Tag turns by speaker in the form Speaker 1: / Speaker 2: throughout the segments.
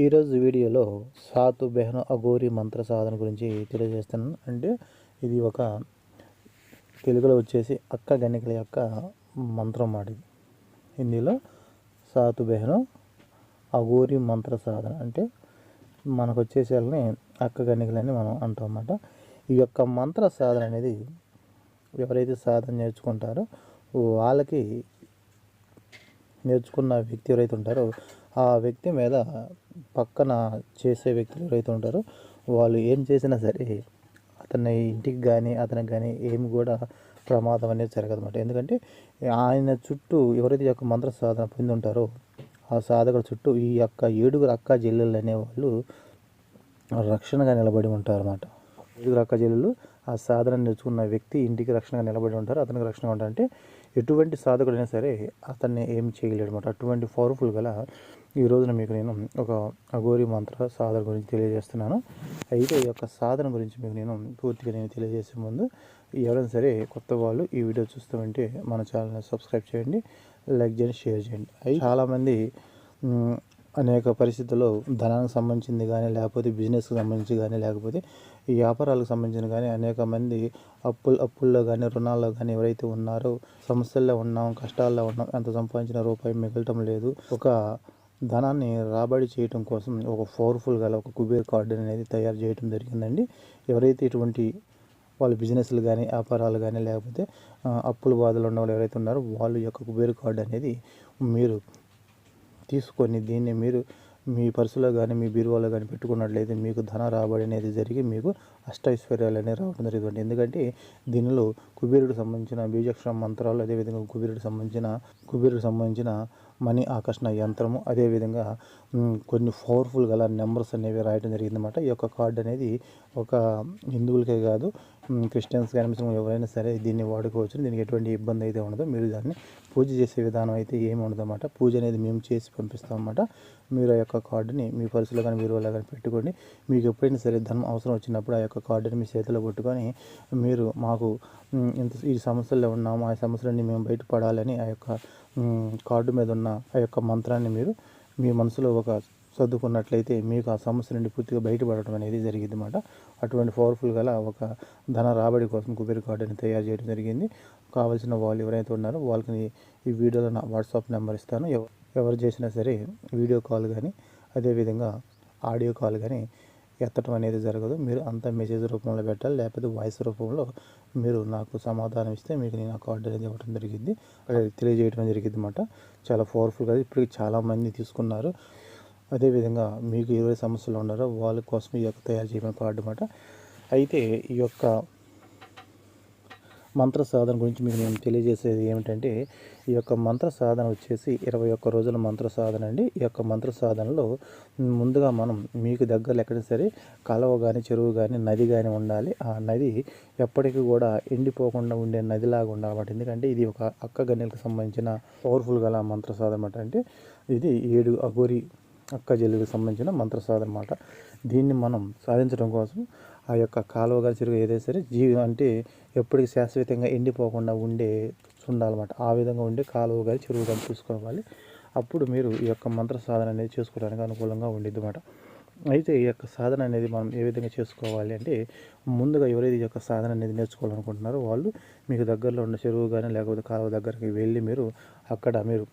Speaker 1: ఈరోజు వీడియోలో సాతు బెహను అఘోరి మంత్ర సాధన గురించి తెలియజేస్తున్నాను. అంటే ఇది ఒక తెలుగులో వచ్చేసి అక్క గణికల యొక్క మంత్రం మాట. హిందీలో సాతు బెహను అఘోరి మంత్ర సాధన అంటే మనకు వచ్చేసేయాలని అక్క గణికలని మనం అంటాం అన్నమాట. ఈ యొక్క మంత్ర సాధన అనేది ఎవరైతే సాధన నేర్చుకుంటారో వాళ్ళకి నేర్చుకున్న వ్యక్తి ఎవరైతే ఉంటారో ఆ వ్యక్తి మీద పక్కన చేసే వ్యక్తులు ఎవరైతే ఉంటారో వాళ్ళు ఏం చేసినా సరే అతని ఇంటికి కానీ అతనికి కానీ ఏమి కూడా ప్రమాదం అనేది జరగదన్నమాట. ఎందుకంటే ఆయన చుట్టూ ఎవరైతే యొక్క మంత్ర సాధన పొంది ఉంటారో ఆ సాధకుల చుట్టూ ఈ యొక్క 7 అక్క చెల్లెళ్ళు అనేవాళ్ళు రక్షణగా నిలబడి ఉంటారన్నమాట. 7 అక్క చెల్లెళ్ళు ఆ సాధన నేర్చుకున్న వ్యక్తి ఇంటికి రక్షణగా నిలబడి ఉంటారు, అతనికి రక్షణగా ఉంటారు. అంటే ఎటువంటి సాధకుడైనా సరే అతన్ని ఏం చేయలేడు అనమాట. అటువంటి పవర్ఫుల్ గల ఈ రోజున మీకు నేను ఒక అఘోరి మంత్ర సాధన గురించి తెలియజేస్తున్నాను. అయితే ఈ యొక్క సాధన గురించి మీకు నేను పూర్తిగా తెలియజేసే ముందు ఎవరైనా సరే కొత్త వాళ్ళు ఈ వీడియో చూస్తామంటే మన ఛానల్ని సబ్స్క్రైబ్ చేయండి, లైక్ చేయండి, షేర్ చేయండి. అవి చాలామంది అనేక పరిస్థితుల్లో ధనానికి సంబంధించింది కానీ లేకపోతే బిజినెస్కి సంబంధించి కానీ లేకపోతే ఈ వ్యాపారాలకు సంబంధించిన కానీ అనేక మంది అప్పుల్లో కానీ రుణాల్లో కానీ ఎవరైతే ఉన్నారో సమస్యల్లో ఉన్నాం, కష్టాల్లో ఉన్నాం, ఎంత సంపాదించిన రూపాయి మిగలటం లేదు, ఒక ధనాన్ని రాబడి చేయడం కోసం ఒక పవర్ఫుల్ గల ఒక కుబేర్ కార్డు అనేది తయారు చేయడం జరిగిందండి. ఎవరైతే ఇటువంటి వాళ్ళ బిజినెస్లు కానీ వ్యాపారాలు కానీ లేకపోతే అప్పుల బాధలు ఉన్న వాళ్ళు ఎవరైతే ఉన్నారో వాళ్ళు యొక్క కుబేర్ కార్డు అనేది మీరు తీసుకొని దీన్ని మీరు మీ పర్సులో కానీ మీ బీరువాలో కానీ పెట్టుకున్నట్లయితే మీకు ధన రాబడి అనేది జరిగి మీకు అష్టైశ్వర్యాలు అనేవి రావడం జరుగుతుంది. ఎందుకంటే దీనిలో కుబేరుడికి సంబంధించిన బీజాక్షర మంత్రాలు, అదేవిధంగా కుబేరుడికి సంబంధించిన మనీ ఆకర్షణ యంత్రము, అదేవిధంగా కొన్ని పవర్ఫుల్ గల నెంబర్స్ అనేవి రాయడం జరిగిందన్నమాట. ఈ యొక్క కార్డు అనేది ఒక హిందువులకే కాదు క్రిస్టియన్స్ కానీ ముస్లిం ఎవరైనా సరే దీన్ని వాడుకోవచ్చు. దీనికి ఎటువంటి ఇబ్బంది అయితే ఉండదు. మీరు దాన్ని పూజ చేసే విధానం అయితే ఏమి ఉండదన్నమాట. పూజ అనేది మేము చేసి పంపిస్తాం అన్నమాట. మీరు ఆ యొక్క కార్డుని మీ పర్సులో కానీ బీరువాలో కానీ పెట్టుకోండి. మీకు ఎప్పుడైనా సరే ధనం అవసరం వచ్చినప్పుడు ఆ యొక్క కార్డుని మీ చేతిలో పట్టుకొని మీరు మాకు ఈ సమస్యల్లో ఉన్నాము, ఆ సమస్యలన్నీ మేము బయటపడాలని ఆ యొక్క కార్డు మీద ఉన్న ఆ యొక్క మంత్రాన్ని మీరు మీ మనసులో ఒక చదువుకున్నట్లయితే మీకు ఆ సమస్య నుండి పూర్తిగా బయటపడటం అనేది జరిగింది అన్నమాట. అటువంటి పవర్ఫుల్ గల ఒక ధన రాబడి కోసం కుబేర్ కార్డుని తయారు చేయడం జరిగింది. కావాల్సిన వాళ్ళు ఎవరైతే ఉన్నారో వాళ్ళకి ఈ వీడియోలో నా వాట్సాప్ నెంబర్ ఇస్తాను. ఎవరు చేసినా సరే వీడియో కాల్ కానీ అదేవిధంగా ఆడియో కాల్ కానీ ఎత్తడం అనేది జరగదు. మీరు అంతా మెసేజ్ రూపంలో పెట్టాలి, లేకపోతే వాయిస్ రూపంలో మీరు నాకు సమాధానం ఇస్తే మీకు నేను ఆ కార్డు అనేది ఇవ్వడం జరిగింది, తెలియజేయడం జరిగింది అన్నమాట. చాలా పవర్ఫుల్గా ఇప్పటికి చాలామంది తీసుకున్నారు. అదేవిధంగా మీకు ఎవరి సమస్యలు ఉన్నారో వాళ్ళ కోసం ఈ యొక్క తయారు చేయడం కార్డు అన్నమాట. అయితే ఈ యొక్క మంత్ర సాధన గురించి మీకు నేను తెలియజేసేది ఏమిటంటే ఈ యొక్క మంత్ర సాధన వచ్చేసి 21 రోజుల మంత్ర సాధన అండి. ఈ యొక్క మంత్ర సాధనలో ముందుగా మనం మీకు దగ్గరలో ఎక్కడైనా సరే కాలువ కానీ చెరువు కానీ నది కానీ ఉండాలి. ఆ నది ఎప్పటికీ కూడా ఎండిపోకుండా ఉండే నదిలాగా ఉండాలన్నమాట. ఎందుకంటే ఇది ఒక అక్క గన్నెలకు సంబంధించిన పవర్ఫుల్ గల మంత్ర సాధన అన్నమాట. అంటే ఇది 7 అఘోరి అక్క చెల్లెలకు సంబంధించిన మంత్ర సాధన అన్నమాట. దీన్ని మనం సాధించడం కోసం ఆ యొక్క కాలువ కానీ చెరువు ఏదైనా సరే అంటే ఎప్పటికీ శాశ్వతంగా ఎండిపోకుండా ఉండే ఉండాలన్నమాట. ఆ విధంగా ఉండే కాలువ కానీ చెరువు కానీ చూసుకోవాలి. అప్పుడు మీరు ఈ యొక్క మంత్ర సాధన అనేది చేసుకోవడానికి అనుకూలంగా ఉండేది అన్నమాట. అయితే ఈ యొక్క సాధన అనేది మనం ఏ విధంగా చేసుకోవాలి అంటే ముందుగా ఎవరైతే ఈ యొక్క సాధన అనేది నేర్చుకోవాలనుకుంటున్నారో వాళ్ళు మీకు దగ్గరలో ఉన్న చెరువు కానీ లేకపోతే కాలువ దగ్గరికి వెళ్ళి మీరు అక్కడ మీరు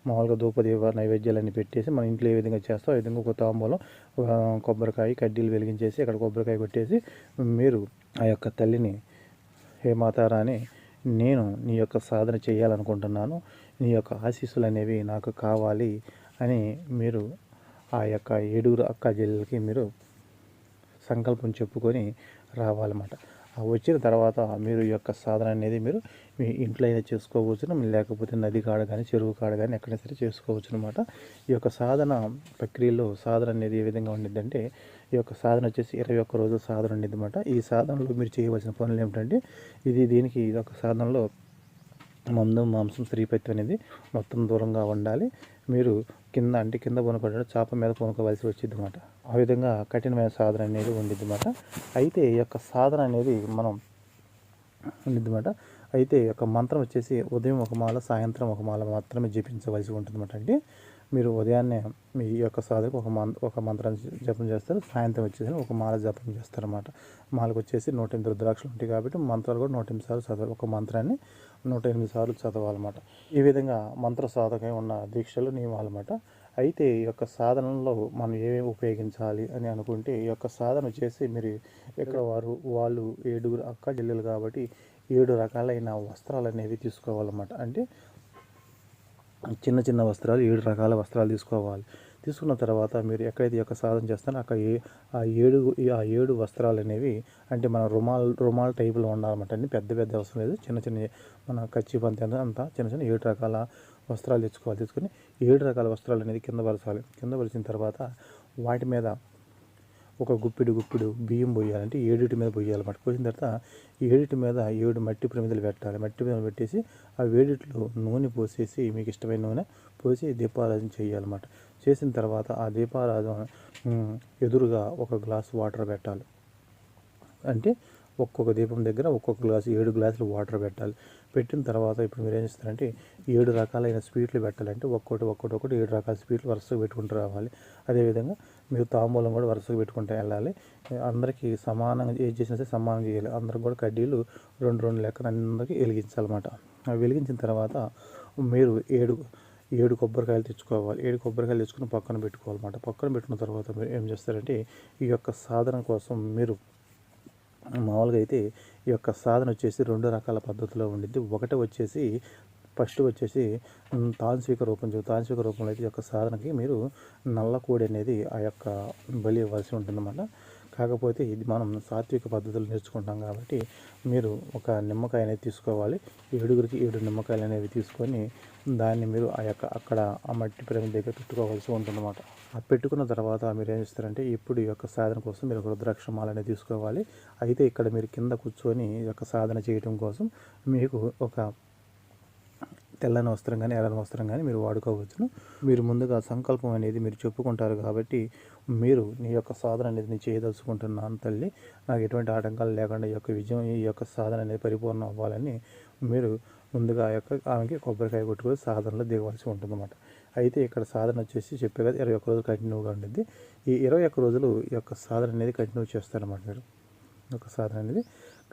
Speaker 1: మామూలుగా ధూపదీప నైవేద్యాలన్నీ పెట్టేసి మన ఇంట్లో ఏ విధంగా చేస్తాం ఆ విధంగా ఒక తాంబూలం, కొబ్బరికాయ, కడ్డీలు వెలిగించేసి అక్కడ కొబ్బరికాయ కొట్టేసి మీరు ఆ యొక్క తల్లిని, హే మాతారాని నేను నీ యొక్క సాధన చేయాలనుకుంటున్నాను, నీ యొక్క ఆశీస్సులు అనేవి నాకు కావాలి అని మీరు ఆ యొక్క 7 అక్క చెల్లెలకి మీరు సంకల్పం చెప్పుకొని రావాలన్నమాట. వచ్చిన తర్వాత మీరు ఈ యొక్క సాధన అనేది మీరు మీ ఇంట్లో అయినా చేసుకోవచ్చు, లేకపోతే నది కాడ కానీ చెరువు కాడ కానీ ఎక్కడైనా సరే చేసుకోవచ్చు అనమాట. ఈ యొక్క సాధన ప్రక్రియలో సాధన అనేది ఏ విధంగా ఉండిద్దంటే ఈ యొక్క సాధన వచ్చేసి 21 రోజుల సాధన ఉండిద్ది అనమాట. ఈ సాధనలో మీరు చేయవలసిన పనులు ఏమిటంటే దీనికి ఈ యొక్క సాధనలో మందు మాంసం స్త్రీపత్తి అనేది మొత్తం దూరంగా ఉండాలి. మీరు కింద పొనుకోవడం చాప మీద పొనుకోవాల్సి వచ్చింది అనమాట. ఆ విధంగా కఠినమైన సాధన అనేది ఉండిద్ది అనమాట. అయితే ఈ యొక్క సాధన అనేది మనం ఉండిద్ది అనమాట. అయితే ఈ యొక్క మంత్రం వచ్చేసి ఉదయం ఒక మాల, సాయంత్రం ఒక మాల మాత్రమే జపించవలసి ఉంటుంది అనమాట. అంటే మీరు ఉదయాన్నే మీ యొక్క సాధనకు ఒక మంత్రాన్ని జపం చేస్తారు. సాయంత్రం వచ్చేసి ఒక మాల జపం చేస్తారన్నమాట. మాలకు వచ్చేసి 108 రుద్రాక్షలు ఉంటాయి కాబట్టి మంత్రాలు కూడా 108 సార్లు చదవాలి. ఒక మంత్రాన్ని 108 సార్లు చదవాలన్నమాట. ఈ విధంగా మంత్ర సాధకై ఉన్న దీక్షలు నియమాలన్నమాట. అయితే ఈ యొక్క సాధనలో మనం ఏమేమి ఉపయోగించాలి అని అనుకుంటే, ఈ యొక్క సాధన వచ్చేసి మీరు ఇక్కడ వాళ్ళు 7 అక్క చెల్లెలు కాబట్టి 7 రకాలైన వస్త్రాలు అనేవి తీసుకోవాలన్నమాట. అంటే చిన్న చిన్న వస్త్రాలు 7 రకాల వస్త్రాలు తీసుకోవాలి. తీసుకున్న తర్వాత మీరు ఎక్కడైతే ఈ యొక్క సాధన చేస్తారో అక్కడ ఆ 7 వస్త్రాలు అనేవి అంటే మన రుమాల్ టైపులో ఉండాలన్నమాట. అన్ని పెద్ద పెద్ద అవసరం లేదు, చిన్న చిన్న మన కచ్చి పంత అంతా చిన్న చిన్న 7 రకాల వస్త్రాలు తెచ్చుకోవాలి. తీసుకొని 7 రకాల వస్త్రాలు అనేది కింద పరచాలి. కింద పరిచిన తర్వాత వాటి మీద ఒక గుప్పిడు బియ్యం పోయాలి. అంటే 7 మీద పోయాలన్నమాట. పోసిన తర్వాత 7 మీద 7 మట్టి ప్రమిదలు పెట్టాలి. మట్టి ప్రమిదలు పెట్టేసి ఆ వేడిట్లో నూనె పోసేసి మీకు ఇష్టమైన నూనె పోసి దీపారాధన చేయాలన్నమాట. చేసిన తర్వాత ఆ దీపారాధన ఎదురుగా ఒక గ్లాస్ వాటర్ పెట్టాలి. అంటే ఒక్కొక్క దీపం దగ్గర ఒక్కొక్క గ్లాసు 7 గ్లాసులు వాటర్ పెట్టాలి. పెట్టిన తర్వాత ఇప్పుడు మీరు ఏం చేస్తారంటే 7 రకాలైన స్వీట్లు పెట్టాలంటే ఒక్కొక్కటి 7 రకాల స్వీట్లు వరుసగా పెట్టుకుంటూ రావాలి. అదేవిధంగా మీరు తాంబూలం కూడా వరుసగా పెట్టుకుంటూ వెళ్ళాలి. అందరికీ సమానంగా ఏది చేసినా సరే సమానంగా చేయాలి. అందరికి కూడా కడ్డీలు 2 లెక్కన అందరికీ వెలిగించాలన్నమాట. అవి వెలిగించిన తర్వాత మీరు 7 కొబ్బరికాయలు తెచ్చుకోవాలి. 7 కొబ్బరికాయలు తెచ్చుకుని పక్కన పెట్టుకోవాలన్నమాట. పక్కన పెట్టుకున్న తర్వాత మీరు ఏం చేస్తారంటే ఈ యొక్క సాధన కోసం మీరు మామూలుగా అయితే ఈ యొక్క సాధన వచ్చేసి 2 రకాల పద్ధతిలో ఉండిద్ది. ఒకటి వచ్చేసి ఫస్ట్ వచ్చేసి తాంత్రిక రూపంలో అయితే ఈ యొక్క సాధనకి మీరు నల్ల కోడి అనేది ఆ యొక్క బలి ఇవ్వాల్సి ఉంటుందన్నమాట. కాకపోతే ఇది మనం సాత్విక పద్ధతులు నేర్చుకుంటాం కాబట్టి మీరు ఒక నిమ్మకాయ అనేది తీసుకోవాలి. 7గురికి 7 నిమ్మకాయలు అనేవి తీసుకొని దాన్ని మీరు అక్కడ ఆ మట్టి ప్రమిద దగ్గర పెట్టుకోవాల్సి ఉంటుందన్నమాట. ఆ పెట్టుకున్న తర్వాత మీరు ఏం చేస్తారంటే ఇప్పుడు ఈ యొక్క సాధన కోసం మీరు ఒక రుద్రాక్ష మాల అనేది తీసుకోవాలి. అయితే ఇక్కడ మీరు కింద కూర్చొని ఈ యొక్క సాధన చేయడం కోసం మీకు ఒక తెల్లని వస్త్రం కానీ ఎర్రని వస్త్రం కానీ మీరు వాడుకోవచ్చును. మీరు ముందుగా సంకల్పం అనేది మీరు చెప్పుకుంటారు కాబట్టి మీరు నీ యొక్క సాధన అనేది నేను చేయదలుచుకుంటున్నాను తల్లి, నాకు ఎటువంటి ఆటంకాలు లేకుండా ఈ యొక్క సాధన అనేది పరిపూర్ణం అవ్వాలని మీరు ముందుగా ఆమెకి కొబ్బరికాయ కొట్టుకొని సాధనలో దిగవలసి ఉంటుందన్నమాట. అయితే ఇక్కడ సాధన వచ్చేసి చెప్పే కదా 21 రోజులు కంటిన్యూగా ఉంటుంది. ఈ 21 రోజులు ఈ యొక్క సాధన అనేది కంటిన్యూ చేస్తారన్నమాట. మీరు ఒక సాధన అనేది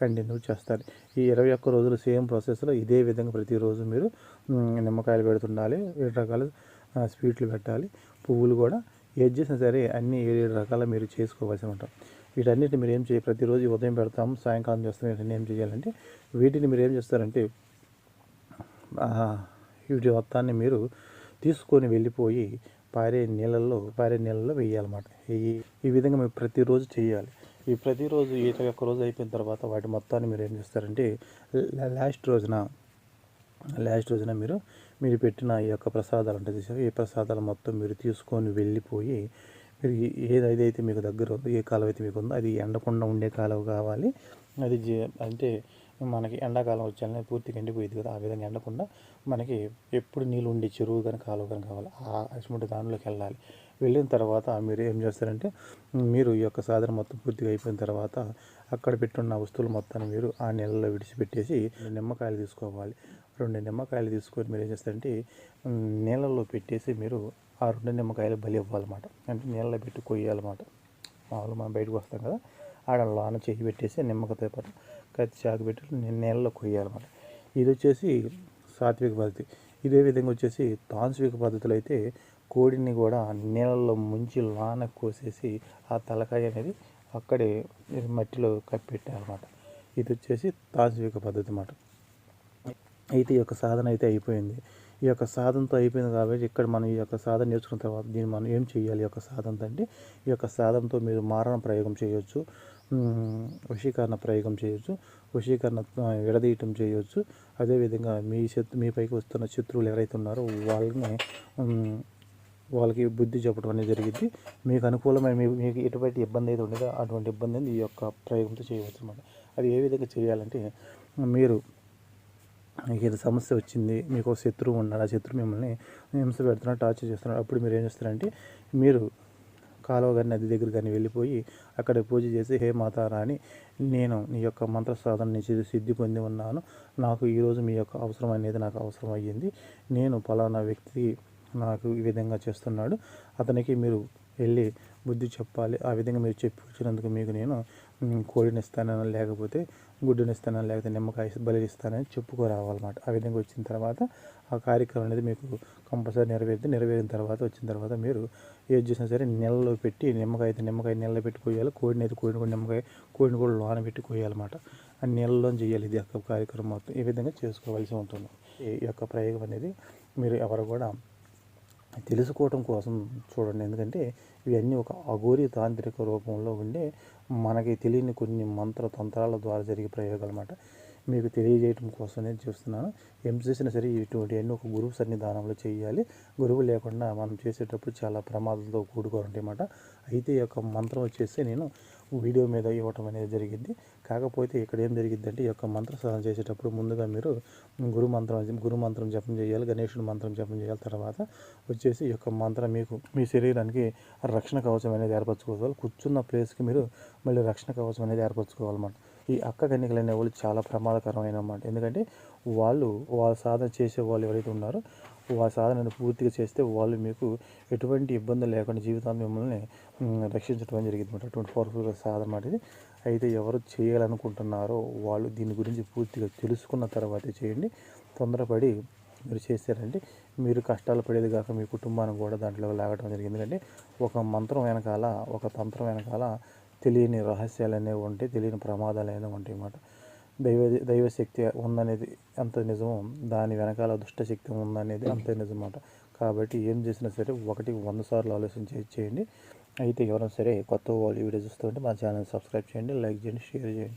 Speaker 1: కంటిన్యూ చేస్తారు. ఈ 21 రోజులు సేమ్ ప్రాసెస్లో ఇదే విధంగా ప్రతిరోజు మీరు నిమ్మకాయలు పెడుతుండాలి. 7 రకాల స్వీట్లు పెట్టాలి. పువ్వులు కూడా ఏది చేసినా సరే అన్నీ 7 రకాల మీరు చేసుకోవాల్సి ఉంటాం. వీటన్నిటిని మీరు ఏం ప్రతిరోజు ఉదయం పెడతాం, సాయంకాలం చేస్తాం. వీటిని ఏం చేయాలంటే వీటిని మీరు ఏం చేస్తారంటే వీటి మొత్తాన్ని మీరు తీసుకొని వెళ్ళిపోయి పారే నీళ్ళల్లో వేయాలన్నమాట. ఈ విధంగా మీరు ప్రతిరోజు చేయాలి. ఈ ప్రతిరోజు 21 రోజు అయిపోయిన తర్వాత వాటి మొత్తాన్ని మీరు ఏం చేస్తారంటే లాస్ట్ రోజున మీరు పెట్టిన ఈ యొక్క ప్రసాదాలు అంటే చూసారు, ఈ ప్రసాదాలు మొత్తం మీరు తీసుకొని వెళ్ళిపోయి మీరు ఏదైతే మీకు దగ్గర ఉందో ఏ కాలువ అయితే మీకు ఉందో అది ఎండకుండా ఉండే కాలువ కావాలి. అది అంటే మనకి ఎండాకాలం వచ్చాలని పూర్తిగా ఎండిపోయింది కదా, ఆ విధంగా ఎండకుండా మనకి ఎప్పుడు నీళ్ళు ఉండే చెరువు కానీ కాలువ కానీ కావాలి. ఆ అటువంటి దానిలోకి వెళ్ళాలి. వెళ్ళిన తర్వాత మీరు ఏం చేస్తారంటే మీరు ఈ యొక్క సాధన మొత్తం పూర్తిగా అయిపోయిన తర్వాత అక్కడ పెట్టున్న వస్తువులు మొత్తాన్ని మీరు ఆ నీళ్ళలో విడిచిపెట్టేసి 2 నిమ్మకాయలు తీసుకోవాలి. 2 నిమ్మకాయలు తీసుకొని మీరు ఏం చేస్తారంటే నీళ్ళల్లో పెట్టేసి మీరు ఆ 2 నిమ్మకాయలు బలి ఇవ్వాలన్నమాట. అంటే నీళ్ళలో పెట్టి కొయ్యాలన్నమాట. మామూలుగా మనం బయటకు వస్తాం కదా, ఆడ లోన చేయి పెట్టేసి నిమ్మకాయతో పాటు కత్తి చాకు పెట్టి నీళ్ళలో కొయ్యాలన్నమాట. ఇది వచ్చేసి సాత్విక పద్ధతి. ఇదే విధంగా వచ్చేసి తాంత్రిక పద్ధతులు అయితే కోడిని కూడా నీళ్ళల్లో ముంచి లోన కోసేసి ఆ తలకాయ అనేది అక్కడే మట్టిలో కప్పెట్టాలన్నమాట. ఇది వచ్చేసి తాంత్రిక పద్ధతి అన్నమాట. అయితే ఈ యొక్క సాధన అయితే అయిపోయింది. ఈ యొక్క సాధనతో అయిపోయింది కాబట్టి ఇక్కడ మనం ఈ యొక్క సాధన నేర్చుకున్న తర్వాత దీన్ని మనం ఏం చేయాలి? ఈ యొక్క సాధనతో అంటే ఈ యొక్క సాధనతో మీరు మారణ ప్రయోగం చేయొచ్చు, వశీకరణ ప్రయోగం చేయొచ్చు, వశీకరణ విడదీయటం చేయొచ్చు. అదేవిధంగా మీ పైకి వస్తున్న శత్రువులు ఎవరైతే ఉన్నారో వాళ్ళకి బుద్ధి చెప్పడం అనేది జరిగింది. మీకు అనుకూలమైన మీకు ఎటువంటి ఇబ్బంది అయితే ఉండదో అటువంటి ఇబ్బందిని ఈ యొక్క ప్రయోగంతో చేయవచ్చు అన్నమాట. అది ఏ విధంగా చేయాలంటే మీరు మీకు ఏదో సమస్య వచ్చింది, మీకు ఒక శత్రువు ఉన్నాడు, ఆ శత్రువు మిమ్మల్ని హింస పెడుతున్నాడు, టార్చర్ చేస్తున్నాడు. అప్పుడు మీరు ఏం చేస్తారంటే మీరు కాలువ కానీ నది దగ్గర కానీ వెళ్ళిపోయి అక్కడ పూజ చేసి హే మాతారాణి, నేను నీ యొక్క మంత్ర సాధన నుంచి సిద్ధి పొంది ఉన్నాను, నాకు ఈరోజు మీ యొక్క అవసరం అనేది నాకు అవసరం అయ్యింది, నేను పలానా వ్యక్తి నాకు ఈ విధంగా చేస్తున్నాడు, అతనికి మీరు వెళ్ళి బుద్ధి చెప్పాలి. ఆ విధంగా మీరు చెప్పి వచ్చినందుకు మీకు నేను కోడిని ఇస్తానని, లేకపోతే గుడ్డుని ఇస్తానని, లేకపోతే నిమ్మకాయ బలి ఇస్తానని చెప్పుకోరావాలన్నమాట. ఆ విధంగా వచ్చిన తర్వాత ఆ కార్యక్రమం అనేది మీకు కంపల్సరీ నెరవేరిన తర్వాత వచ్చిన తర్వాత మీరు ఏది చేసినా సరే నీళ్ళలో పెట్టి, నిమ్మకాయ అయితే నిమ్మకాయ నీళ్ళలో పెట్టి కోయాలి, కోడిని అయితే కోడిని కూడా నిమ్మకాయ కోడిని కూడా లోన పెట్టి కోయాలన్నమాట. ఆ నీళ్ళలో చేయాలి ఇది యొక్క కార్యక్రమం మొత్తం. ఈ విధంగా చేసుకోవాల్సి ఉంటుంది. ఈ యొక్క ప్రయోగం అనేది మీరు ఎవరు కూడా తెలుసుకోవటం కోసం చూడండి. ఎందుకంటే ఇవన్నీ ఒక అఘోరి తాంత్రిక రూపంలో ఉండే మనకి తెలియని కొన్ని మంత్ర తంత్రాల ద్వారా జరిగే ప్రయోగాలు అన్నమాట. మీకు తెలియజేయడం కోసం నేను చూస్తున్నాను. ఏం చేసినా సరే ఇటువంటివన్నీ ఒక గురువు సన్నిధానంలో చేయాలి. గురువు లేకుండా మనం చేసేటప్పుడు చాలా ప్రమాదాలతో కూడుకొని ఉంటాయి అన్నమాట. అయితే ఈ యొక్క మంత్రం వచ్చేసి నేను వీడియో మీద ఇవ్వటం అనేది జరిగింది. కాకపోతే ఇక్కడ ఏం జరిగిందంటే ఈ యొక్క మంత్ర సాధన చేసేటప్పుడు ముందుగా మీరు గురు మంత్రం జపం చేయాలి, గణేశుడి మంత్రం జపం చేయాలి. తర్వాత వచ్చేసి ఈ యొక్క మంత్రం మీకు మీ శరీరానికి రక్షణ కవచం అనేది ఏర్పరచుకోవాలి. కూర్చున్న ప్లేస్కి మీరు మళ్ళీ రక్షణ కవచం అనేది ఏర్పరచుకోవాలన్నమాట. ఈ అక్క కన్యకలు అనే వాళ్ళు చాలా ప్రమాదకరమైన అన్నమాట. ఎందుకంటే వాళ్ళ సాధన చేసే వాళ్ళు ఎవరైతే ఉన్నారో వాళ్ళ సాధనను పూర్తిగా చేస్తే వాళ్ళు మీకు ఎటువంటి ఇబ్బంది లేకుండా జీవితాన్ని మిమ్మల్ని రక్షించడం జరిగింది అన్నమాట. అటువంటి పవర్ఫుల్గా సాధన అన్నమాట ఇది. అయితే ఎవరు చేయాలనుకుంటున్నారో వాళ్ళు దీని గురించి పూర్తిగా తెలుసుకున్న తర్వాతే చేయండి. తొందరపడి మీరు చేశారంటే మీరు కష్టాలు పడేది కాక మీ కుటుంబాన్ని కూడా దాంట్లో లాగడం జరిగింది. ఎందుకంటే ఒక మంత్రం వెనకాల, ఒక తంత్రం వెనకాల తెలియని రహస్యాలు అనేవి ఉంటాయి, తెలియని ప్రమాదాలు అనేవి ఉంటాయి అన్నమాట. దైవశక్తి ఉందనేది ఎంత నిజమో దాని వెనకాల దుష్టశక్తి ఉందనేది అంతే నిజం అన్నమాట. కాబట్టి ఏం చేసినా సరే 100 సార్లు ఆలోచన చేయండి. అయితే ఎవరైనా సరే కొత్త వాళ్ళు ఈ వీడియో చూస్తుంటే మా ఛానల్ సబ్స్క్రైబ్ చేయండి, లైక్ చేయండి, షేర్ చేయండి.